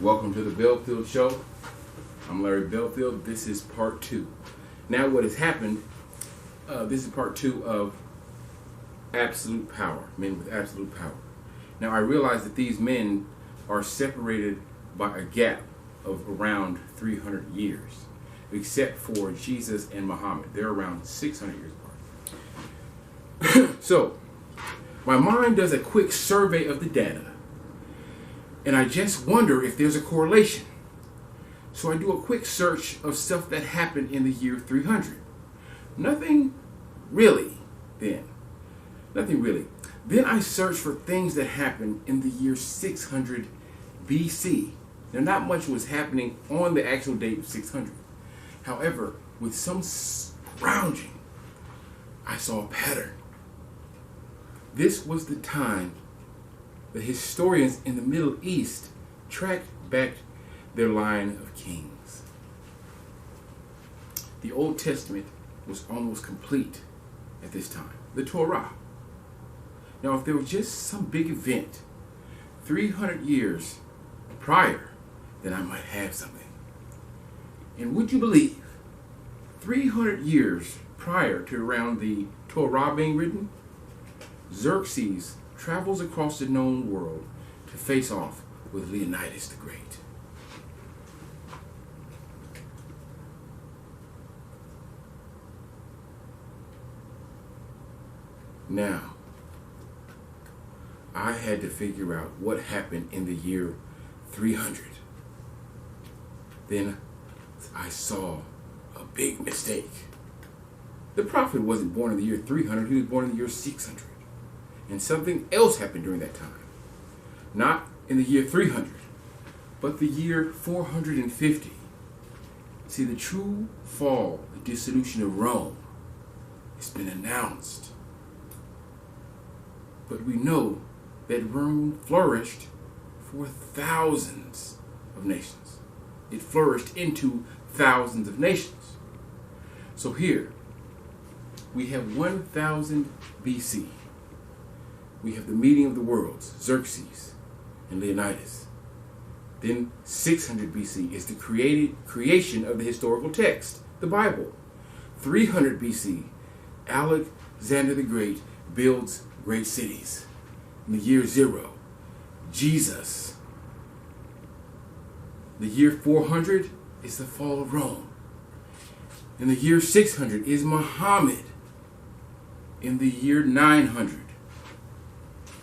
Welcome to the Belfield Show. I'm Larry Belfield. This is part 2. Now what has happened, this is part 2 of absolute power, men with absolute power. Now I realize that these men are separated by a gap of around 300 years, except for Jesus and Muhammad. They're around 600 years apart. So, my mind does a quick survey of the data, and I just wonder if there's a correlation. So I do a quick search of stuff that happened in the year 300. Nothing really then. Nothing really. Then I search for things that happened in the year 600 BC. Now, not much was happening on the actual date of 600. However, with some scrounging, I saw a pattern. This was the time the historians in the Middle East tracked back their line of kings. The Old Testament was almost complete at this time, the Torah. Now, if there was just some big event 300 years prior, then I might have something. And would you believe, 300 years prior to around the Torah being written, Xerxes travels across the known world to face off with Leonidas the Great. Now, I had to figure out what happened in the year 300. Then I saw a big mistake. The prophet wasn't born in the year 300, he was born in the year 600. And something else happened during that time. Not in the year 300, but the year 450. See, the true fall, the dissolution of Rome, has been announced. But we know that Rome flourished for thousands of nations. It flourished into thousands of nations. So here, we have 1000 BC. We have the meeting of the worlds, Xerxes and Leonidas. Then 600 BC is the creation of the historical text, the Bible. 300 BC, Alexander the Great builds great cities. In the year 0, Jesus. The year 400 is the fall of Rome. In the year 600 is Muhammad. In the year 900,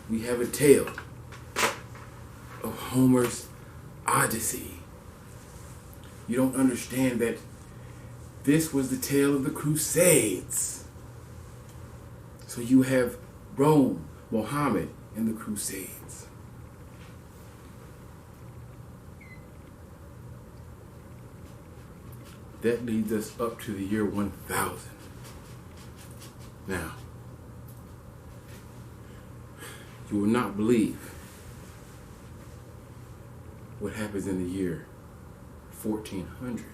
we have a tale of Homer's Odyssey. You don't understand that this was the tale of the Crusades. So you have Rome, Muhammad, and the Crusades. That leads us up to the year 1000. Now, you will not believe what happens in the year 1400.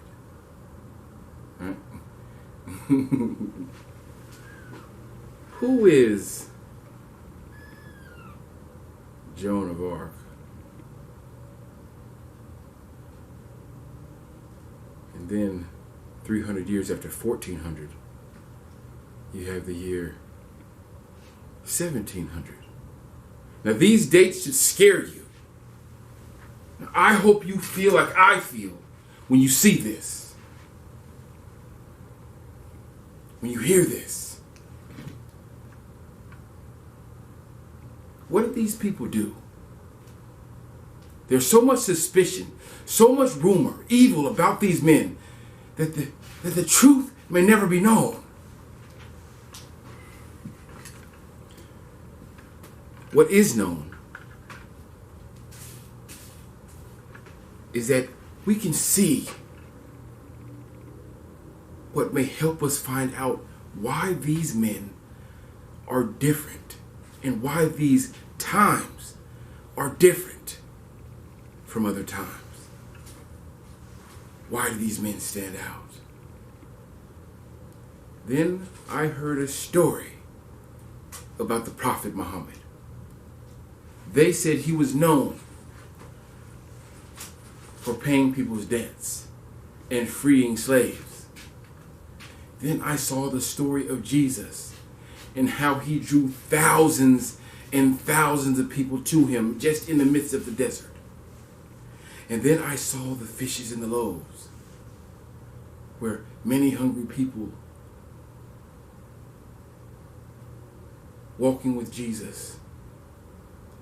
Right? Who is Joan of Arc? And then 300 years after 1400, you have the year 1700. Now these dates should scare you. Now, I hope you feel like I feel when you see this. When you hear this. What did these people do? There's so much suspicion, so much rumor, evil about these men that the truth may never be known. What is known is that we can see what may help us find out why these men are different and why these times are different from other times. Why do these men stand out? Then I heard a story about the Prophet Muhammad. They said he was known for paying people's debts and freeing slaves. Then I saw the story of Jesus and how he drew thousands and thousands of people to him just in the midst of the desert. And then I saw the fishes and the loaves, where many hungry people walking with Jesus.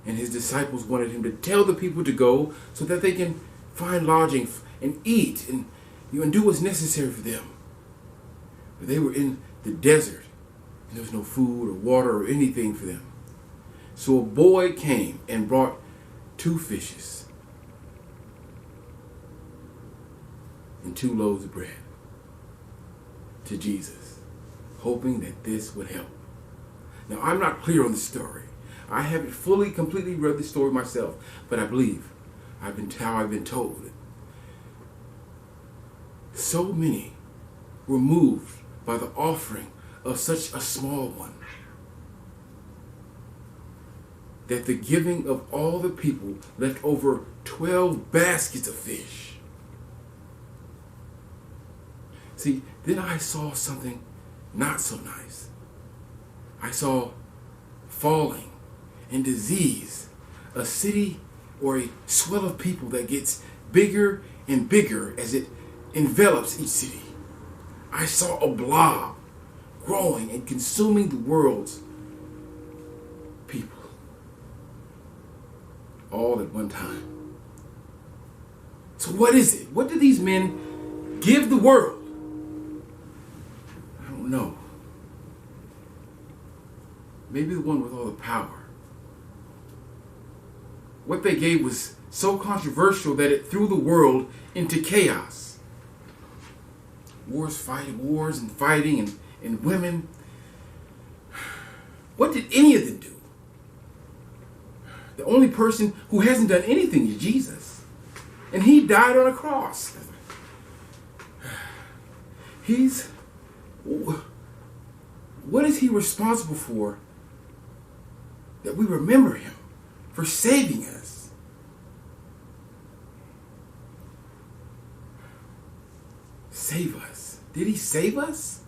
And his disciples wanted him to tell the people to go so that they can find lodging and eat and do what's necessary for them. But they were in the desert and there was no food or water or anything for them. So a boy came and brought 2 fishes and 2 loaves of bread to Jesus, hoping that this would help. Now, I'm not clear on the story. I haven't fully, completely read the story myself, but I believe I've been told. So many were moved by the offering of such a small one that the giving of all the people left over 12 baskets of fish. See, then I saw something not so nice. I saw falling and disease, a city or a swell of people that gets bigger and bigger as it envelops each city. I saw a blob growing and consuming the world's people all at one time. So what is it? What do these men give the world? I don't know. Maybe the one with all the power. What they gave was so controversial that it threw the world into chaos. Wars and fighting and women. What did any of them do? The only person who hasn't done anything is Jesus. And he died on a cross. What is he responsible for that we remember him for saving us? Save us. Did he save us?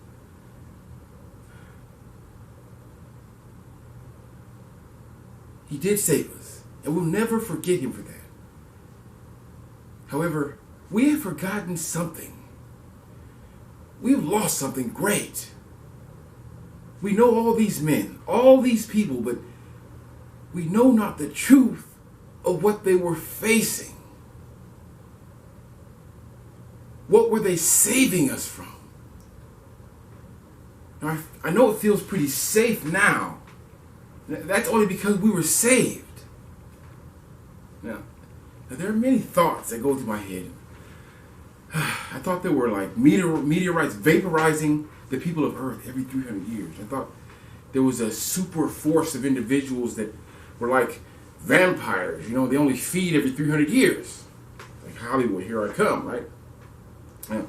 He did save us, and we'll never forget him for that. However, we have forgotten something. We have lost something great. We know all these men, all these people, but we know not the truth of what they were facing. What were they saving us from? Now, I know it feels pretty safe now. That's only because we were saved. Now there are many thoughts that go through my head. I thought there were like meteorites vaporizing the people of Earth every 300 years. I thought there was a super force of individuals that were like vampires. They only feed every 300 years. Like Hollywood, here I come, right? Now,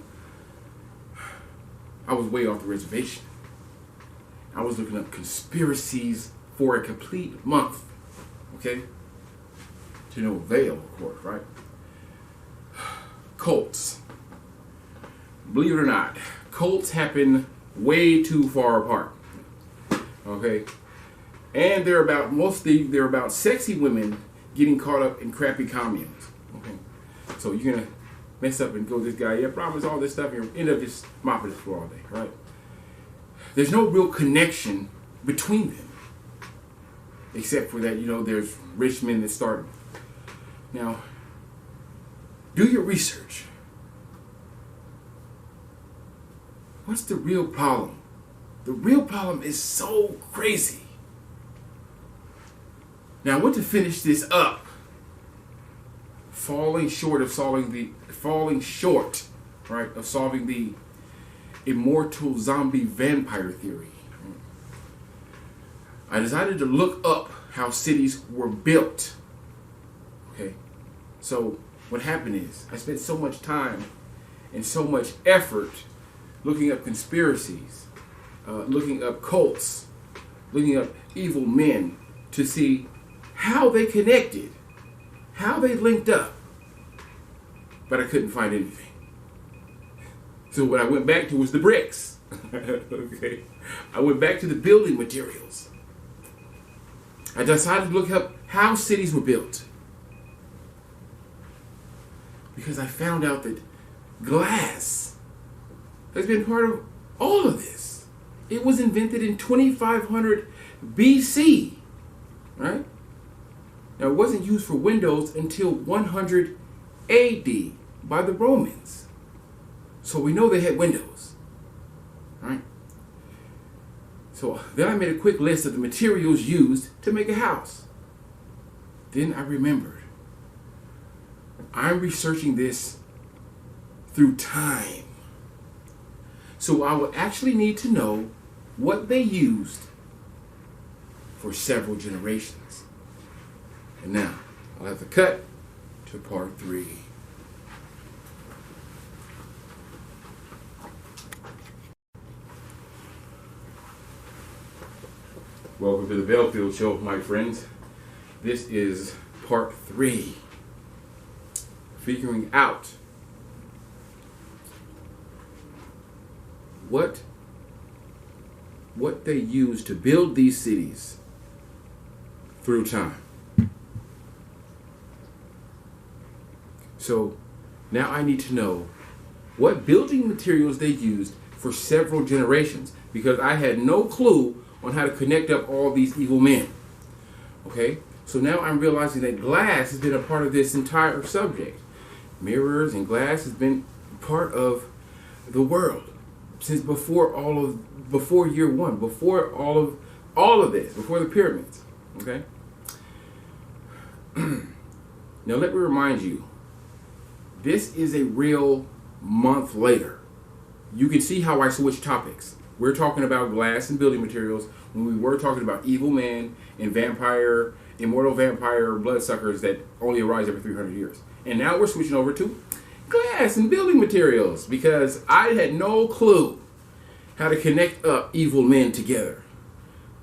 I was way off the reservation. I was looking up conspiracies for a complete month, okay? To no avail, of course, right? Cults. Believe it or not, cults happen way too far apart, okay? And they're about sexy women getting caught up in crappy communes, okay? So you're gonna mess up and go, this guy, promise all this stuff, and you end up just mopping the floor all day, right? There's no real connection between them. Except for that, there's rich men that started. Now, do your research. What's the real problem? The real problem is so crazy. Now, I want to finish this up. Falling short, right, of solving the immortal zombie vampire theory. I decided to look up how cities were built. Okay, so what happened is I spent so much time and so much effort looking up conspiracies, looking up cults, looking up evil men to see how they connected, how they linked up. but I couldn't find anything. So what I went back to was the bricks. Okay, I went back to the building materials. I decided to look up how cities were built, because I found out that glass has been part of all of this. It was invented in 2500 BC, right? Now, it wasn't used for windows until 100 AD by the Romans. So we know they had windows, right? So then I made a quick list of the materials used to make a house. Then I remembered, I'm researching this through time. So I will actually need to know what they used for several generations. And now, I'll have to cut to part 3. Welcome to the Belfield Show, my friends. This is part 3. Figuring out what they used to build these cities through time. So now I need to know what building materials they used for several generations, because I had no clue on how to connect up all these evil men. Okay, so now I'm realizing that glass has been a part of this entire subject. Mirrors and glass has been part of the world since before year 1, before all of this, before the pyramids. Okay. Now let me remind you, this is a real month later. You can see how I switch topics. We're talking about glass and building materials when we were talking about evil men and immortal vampire bloodsuckers that only arise every 300 years. And now we're switching over to glass and building materials, because I had no clue how to connect up evil men together.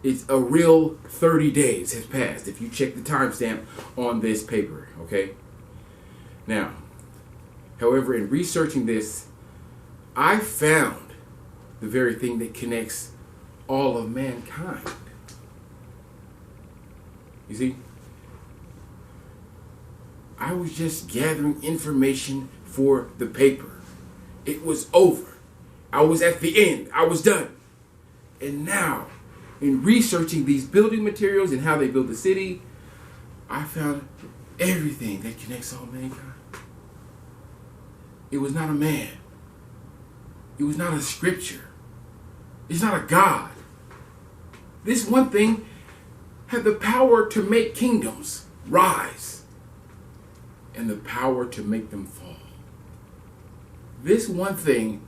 It's a real 30 days has passed if you check the timestamp on this paper, okay? Now, however, in researching this, I found the very thing that connects all of mankind. You see, I was just gathering information for the paper. It was over. I was at the end. I was done. And now, in researching these building materials and how they build the city, I found everything that connects all mankind. It was not a man. It was not a scripture. It's not a God. This one thing had the power to make kingdoms rise and the power to make them fall. This one thing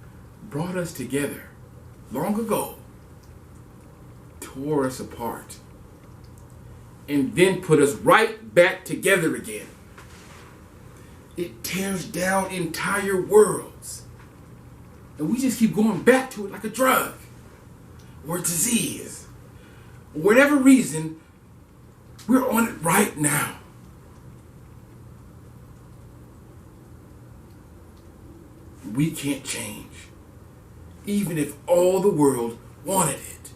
brought us together long ago, tore us apart, and then put us right back together again. It tears down entire worlds, and we just keep going back to it like a drug or a disease. For whatever reason, we're on it right now. We can't change, even if all the world wanted it.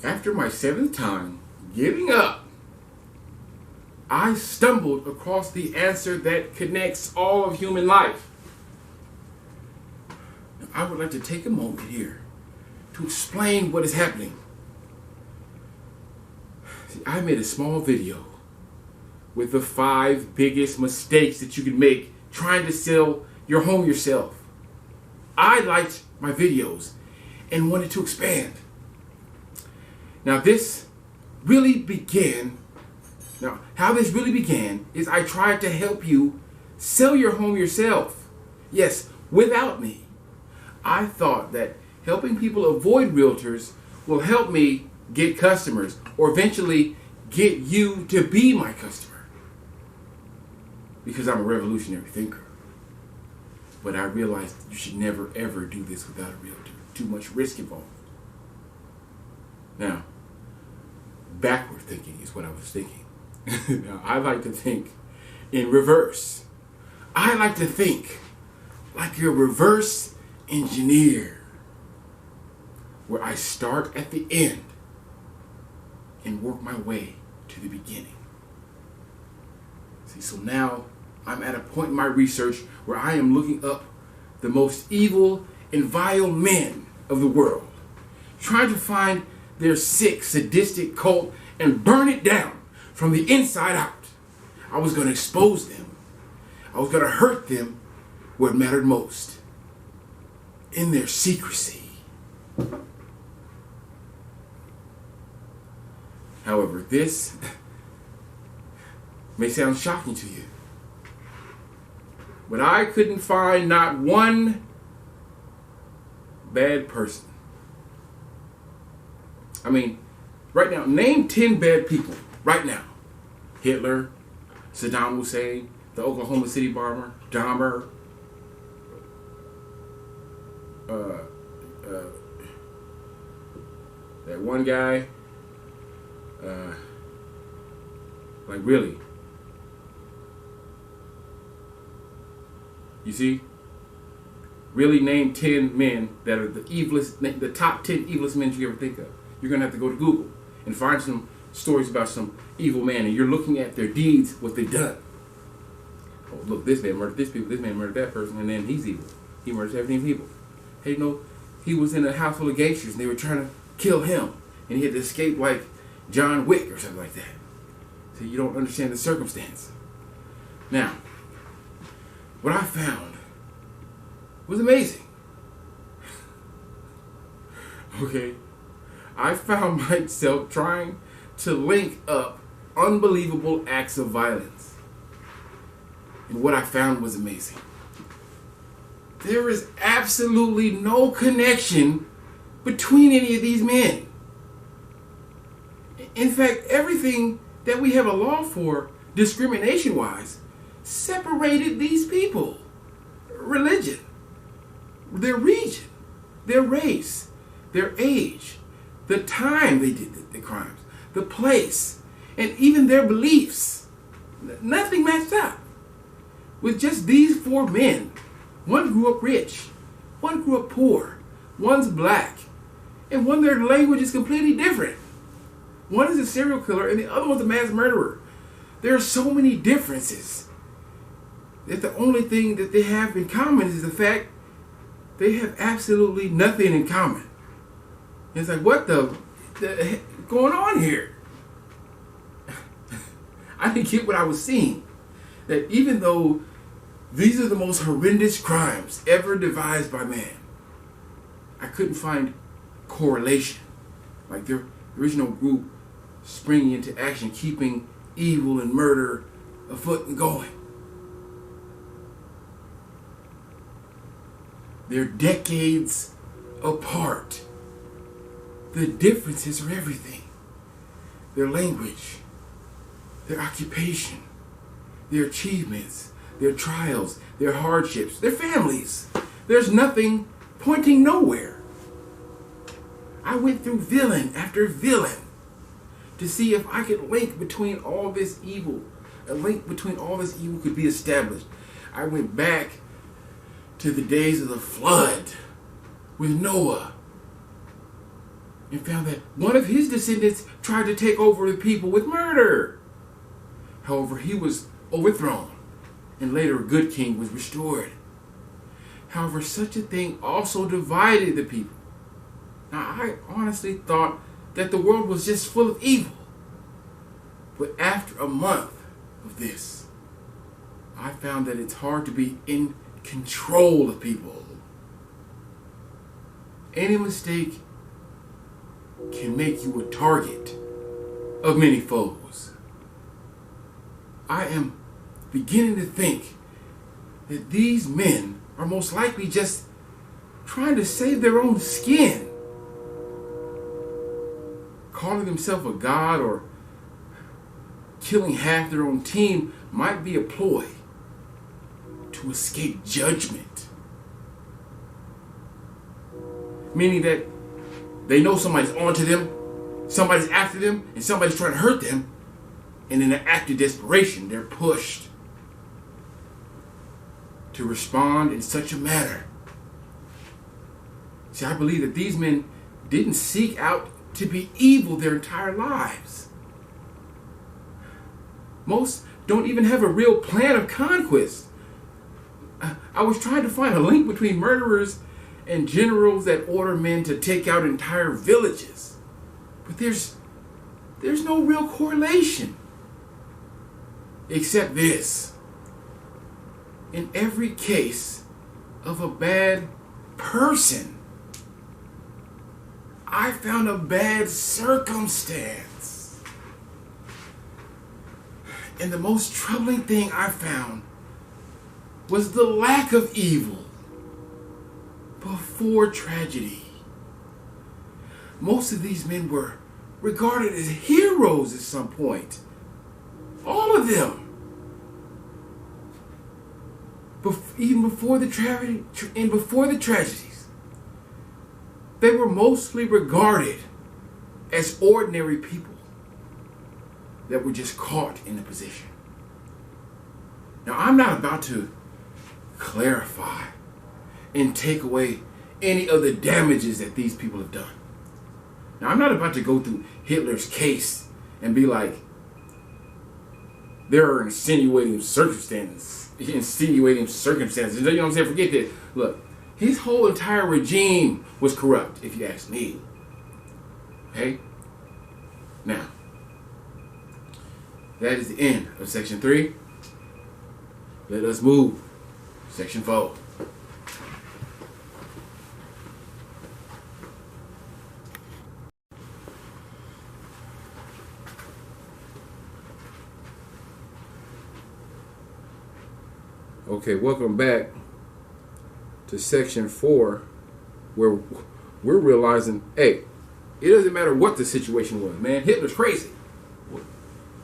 After my 7th time giving up, I stumbled across the answer that connects all of human life. Now, I would like to take a moment here to explain what is happening. See, I made a small video with the 5 biggest mistakes that you can make trying to sell your home yourself. I liked my videos and wanted to expand. Now how this really began is I tried to help you sell your home yourself. Yes, without me. I thought that helping people avoid realtors will help me get customers, or eventually get you to be my customer. Because I'm a revolutionary thinker. But I realized you should never ever do this without a realtor. Too much risk involved. Now, backward thinking is what I was thinking. Now, I like to think in reverse. I like to think like a reverse engineer, where I start at the end and work my way to the beginning. See, so now I'm at a point in my research where I am looking up the most evil and vile men of the world, trying to find their sick, sadistic cult and burn it down from the inside out. I was going to expose them. I was going to hurt them where it mattered most, in their secrecy. However, this may sound shocking to you, but I couldn't find not one bad person. I mean, right now, name 10 bad people right now. Hitler, Saddam Hussein, the Oklahoma City bomber, Dahmer, that one guy, like really. You see? Really name 10 men that are the evilest, the top 10 evilest men you ever think of. You're going to have to go to Google and find some stories about some evil man, and you're looking at their deeds, what they've done. Oh, look, this man murdered this people, this man murdered that person, and then he's evil. He murdered 17 people. Hey, you know, he was in a house full of gangsters, and they were trying to kill him, and he had to escape like John Wick or something like that. So you don't understand the circumstance. Now, what I found was amazing. Okay? I found myself trying to link up unbelievable acts of violence. And what I found was amazing. There is absolutely no connection between any of these men. In fact, everything that we have a law for, discrimination-wise, separated these people. Religion, their region, their race, their age, the time they did the crimes, the place, and even their beliefs. Nothing matched up. With just these 4 men, one grew up rich, one grew up poor, one's black, and one their language is completely different. One is a serial killer and the other one's a mass murderer. There are so many differences that the only thing that they have in common is the fact they have absolutely nothing in common. It's like, what the heck going on here? I didn't get what I was seeing. That even though these are the most horrendous crimes ever devised by man, I couldn't find correlation. Like their original group springing into action, keeping evil and murder afoot and going. They're decades apart. The differences are everything. Their language, their occupation, their achievements, their trials, their hardships, their families. There's nothing pointing nowhere. I went through villain after villain to see if I could link between all this evil. A link between all this evil could be established. I went back to the days of the flood with Noah and found that one of his descendants tried to take over the people with murder. However, he was overthrown, and later a good king was restored. However, such a thing also divided the people. Now, I honestly thought that the world was just full of evil. But after a month of this, I found that it's hard to be in control of people. Any mistake can make you a target of many foes. I am beginning to think that these men are most likely just trying to save their own skin. Calling themselves a god or killing half their own team might be a ploy to escape judgment. Meaning that they know somebody's onto them, somebody's after them, and somebody's trying to hurt them, And in an act of desperation, they're pushed to respond in such a manner. See, I believe that these men didn't seek out to be evil their entire lives. Most don't even have a real plan of conquest. I was trying to find a link between murderers and generals that order men to take out entire villages. But there's no real correlation. Except this. In every case of a bad person, I found a bad circumstance. And the most troubling thing I found was the lack of evil before tragedy. Most of these men were regarded as heroes at some point. All of them. Even before the tragedy and before the tragedies, they were mostly regarded as ordinary people that were just caught in a position. Now, I'm not about to clarify and take away any of the damages that these people have done. Now, I'm not about to go through Hitler's case and be like, there are insinuating circumstances. You know what I'm saying? Forget this. Look, his whole entire regime was corrupt, if you ask me. Okay? Now, that is the end of Section 3. Let us move. Section 4. Okay, welcome back to Section 4, where we're realizing, hey, it doesn't matter what the situation was, man. Hitler's crazy.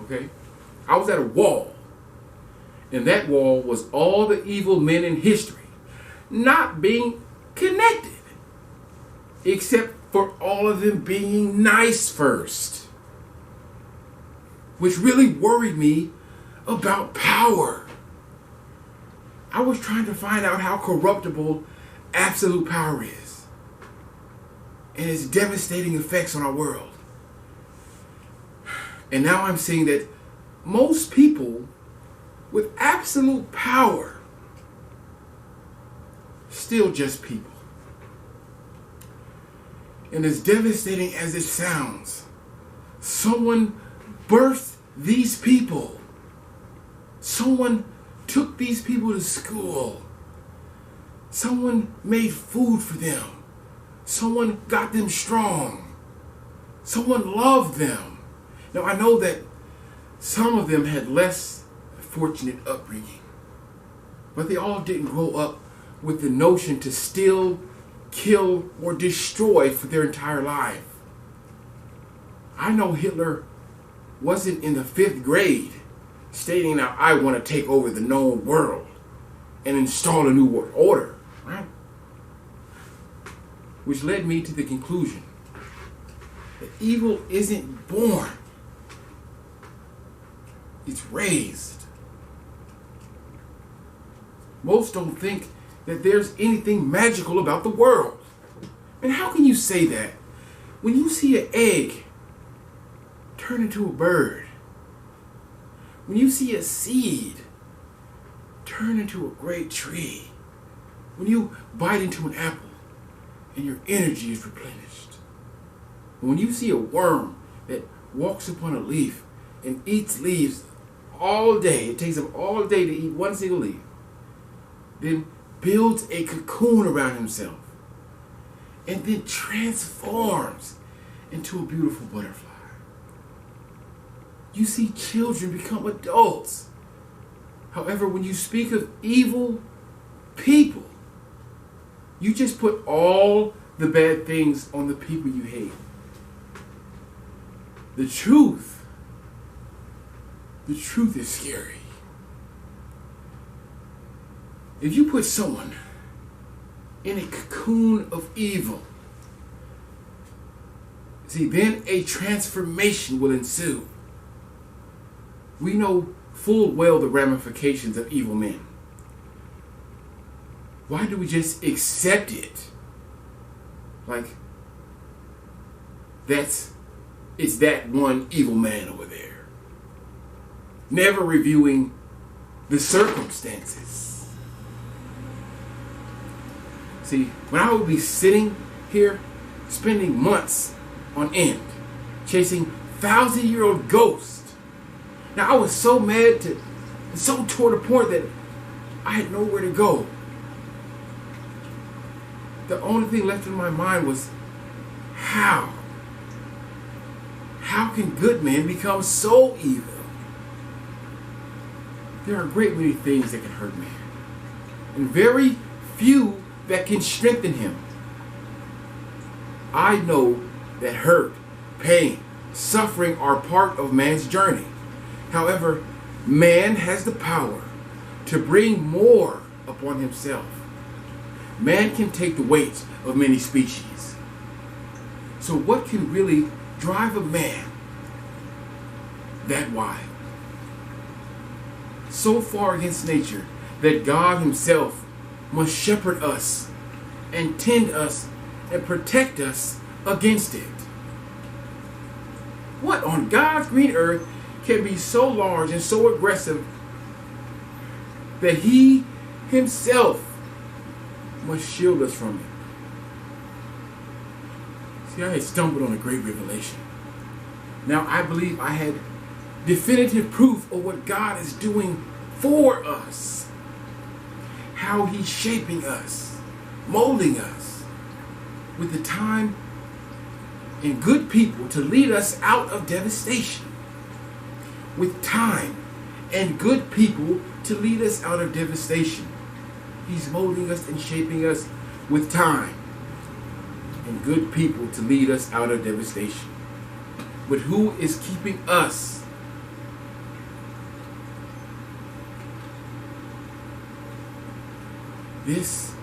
Okay? I was at a wall, and that wall was all the evil men in history not being connected, except for all of them being nice first, which really worried me about power. I was trying to find out how corruptible absolute power is and its devastating effects on our world. And now I'm seeing that most people with absolute power still just people. And as devastating as it sounds, someone birthed these people. Someone took these people to school. Someone made food for them. Someone got them strong. Someone loved them. Now, I know that some of them had less fortunate upbringing, but they all didn't grow up with the notion to steal, kill, or destroy for their entire life. I know Hitler wasn't in the 5th grade stating that I want to take over the known world and install a new world order, right? Which led me to the conclusion that evil isn't born, it's raised. Most don't think that there's anything magical about the world. And how can you say that when you see an egg turn into a bird? When you see a seed turn into a great tree, when you bite into an apple and your energy is replenished, and when you see a worm that walks upon a leaf and eats leaves all day, it takes them all day to eat one single leaf, then builds a cocoon around himself, and then transforms into a beautiful butterfly. You see children become adults. However, when you speak of evil people, you just put all the bad things on the people you hate. The truth is scary. If you put someone in a cocoon of evil, see, then a transformation will ensue. we know full well the ramifications of evil men. Why do we just accept it? Like, it's that one evil man over there. Never reviewing the circumstances. See, when I would be sitting here, spending months on end, chasing 1,000-year-old ghosts. Now, I was so mad so toward the point that I had nowhere to go. The only thing left in my mind was, how? How can good men become so evil? There are a great many things that can hurt man, and very few that can strengthen him. I know that hurt, pain, suffering are part of man's journey. However, man has the power to bring more upon himself. Man can take the weight of many species. So what can really drive a man that wide? So far against nature that God himself must shepherd us and tend us and protect us against it. What on God's green earth can be so large and so aggressive that he himself must shield us from it? See, I had stumbled on a great revelation. Now I believe I had definitive proof of what God is doing for us. How he's shaping us, molding us with the time and good people to lead us out of devastation. With time and good people to lead us out of devastation. He's molding us and shaping us with time and good people to lead us out of devastation. But who is keeping us? This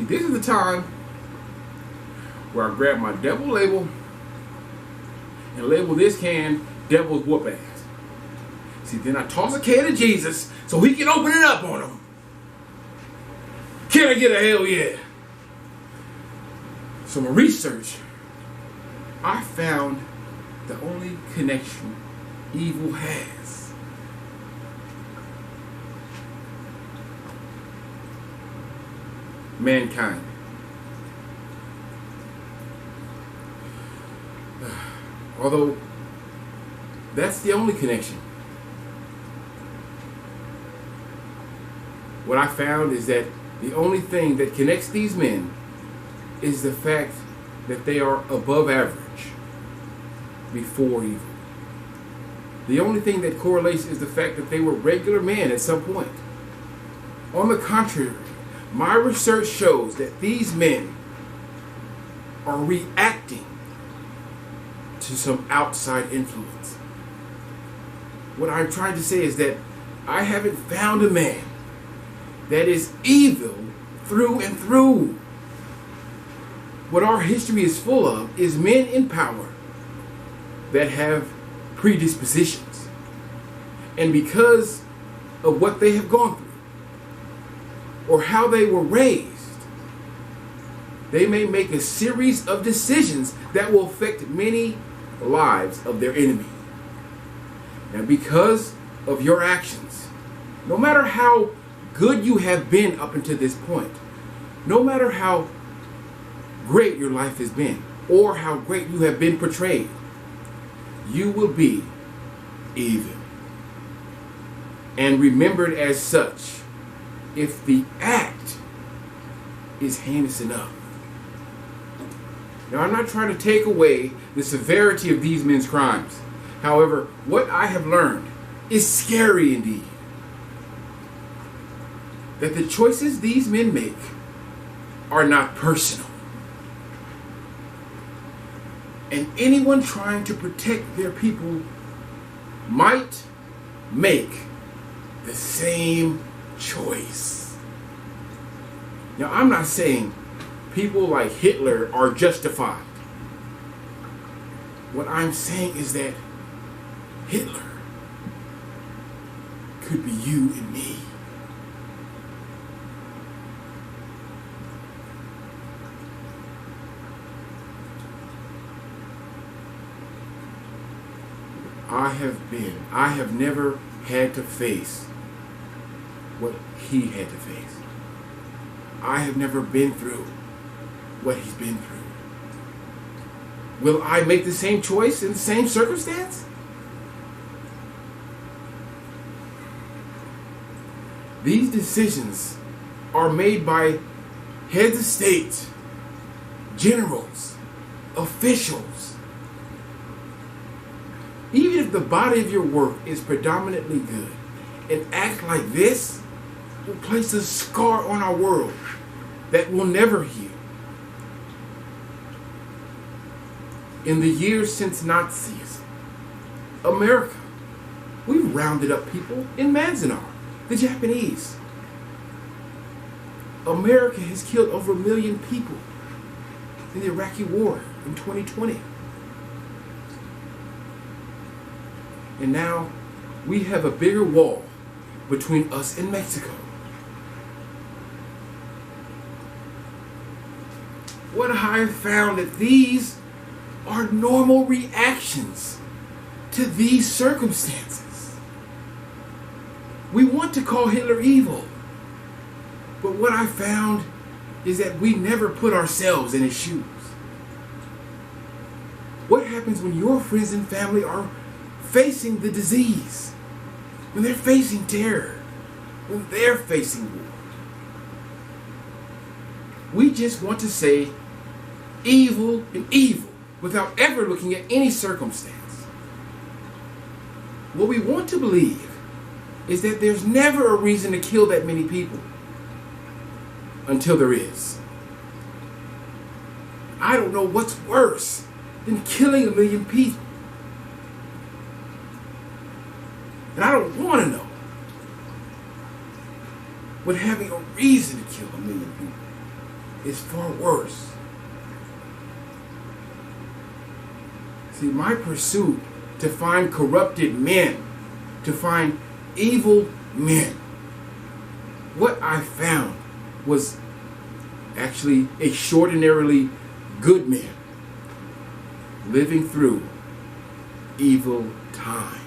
is the time where I grab my devil label and label this can devil's whoop ass. See, then I toss a can of Jesus so he can open it up on him. Can I get a hell yeah? So my research, I found the only connection evil has. Mankind. Although that's the only connection. What I found is that the only thing that connects these men is the fact that they are above average before evil. The only thing that correlates is the fact that they were regular men at some point. On the contrary, my research shows that these men are reacting to some outside influence. What I'm trying to say is that I haven't found a man that is evil through and through. What our history is full of is men in power that have predispositions. And because of what they have gone through, or how they were raised, they may make a series of decisions that will affect many lives of their enemy. And because of your actions, no matter how good you have been up until this point, no matter how great your life has been, or how great you have been portrayed, you will be evil and remembered as such if the act is heinous enough. Now, I'm not trying to take away the severity of these men's crimes. However, what I have learned is scary indeed. That the choices these men make are not personal. And anyone trying to protect their people might make the same choice. Now, I'm not saying people like Hitler are justified. What I'm saying is that Hitler could be you and me. I have never had to face what he had to face. I have never been through what he's been through. Will I make the same choice in the same circumstance? These decisions are made by heads of state, generals, officials. Even if the body of your work is predominantly good, an act like this will place a scar on our world that will never heal. In the years since Nazism, America, we've rounded up people in Manzanar, the Japanese. America has killed over 1 million people in the Iraqi war in 2020. And now we have a bigger wall between us and Mexico. What I have found that these are normal reactions to these circumstances. We want to call Hitler evil, but what I found is that we never put ourselves in his shoes. What happens when your friends and family are facing the disease, when they're facing terror, when they're facing war? We just want to say evil and evil without ever looking at any circumstance. What we want to believe is that there's never a reason to kill that many people until there is. I don't know what's worse than killing 1 million people. And I don't want to know what having a reason to kill 1 million people is far worse. See, my pursuit to find corrupted men, to find evil men, what I found was actually extraordinarily good men living through evil times.